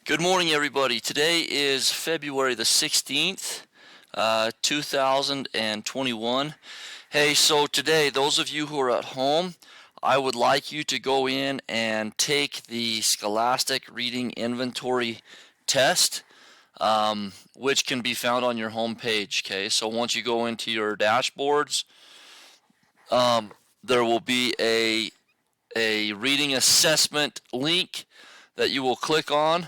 Good morning, everybody. Today is February the 16th, 2021. Hey, so today, those of you who are at home, I would like you to go in and take the Scholastic Reading Inventory test, which can be found on your home page. Okay, so once you go into your dashboards, there will be a reading assessment link that you will click on.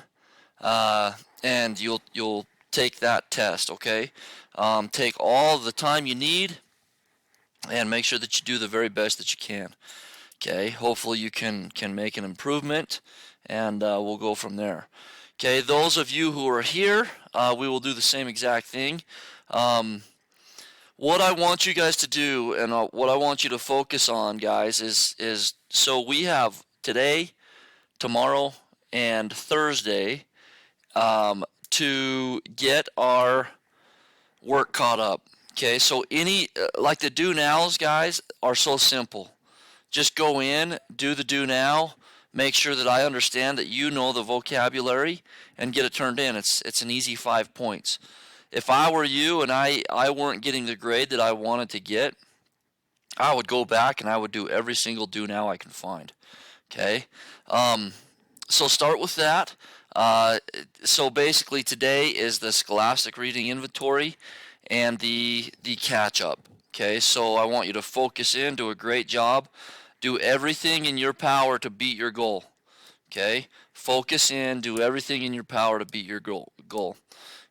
And you'll take that test. Okay, take all the time you need, and make sure that you do the very best that you can. Okay, hopefully you can make an improvement, and we'll go from there. Okay, those of you who are here, we will do the same exact thing. What I want you guys to do, and what I want you to focus on, guys, is so we have today, tomorrow, and Thursday to get our work caught up. Okay, so like the do nows, guys, are so simple. Just go in, do the do now, make sure that I understand that you know the vocabulary, and get it turned in. It's an easy 5 points. If I were you and I weren't getting the grade that I wanted to get, I would go back and I would do every single do now I can find. Okay, so start with that. So basically today is the Scholastic Reading Inventory and the catch-up. Okay, so I want you to focus in, do a great job, do everything in your power to beat your goal. Okay, focus in, do everything in your power to beat your goal.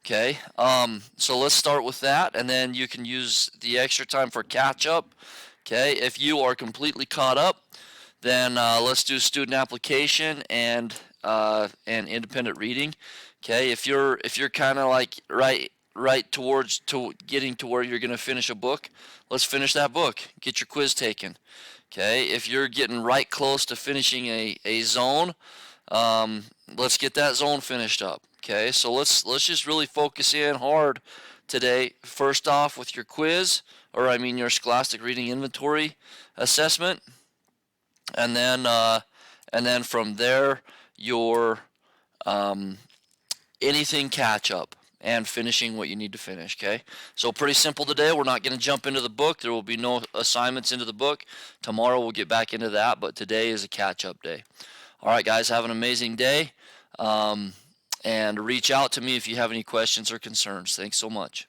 Okay, so let's start with that, and then you can use the extra time for catch-up. Okay, if you are completely caught up, then let's do student application and independent reading. Okay, if you're kind of like right towards getting to where you're going to finish a book, let's finish that book. Get your quiz taken. Okay, if you're getting right close to finishing a zone, let's get that zone finished up. Okay, so let's just really focus in hard today. First off, with your quiz, or I mean your Scholastic Reading Inventory assessment, and then from there your anything catch up and finishing what you need to finish. Okay, so pretty simple today. We're not going to jump into the book. There will be no assignments into the book. Tomorrow we'll get back into that, but today is a catch-up day. All right, guys, have an amazing day, and reach out to me if you have any questions or concerns. Thanks so much.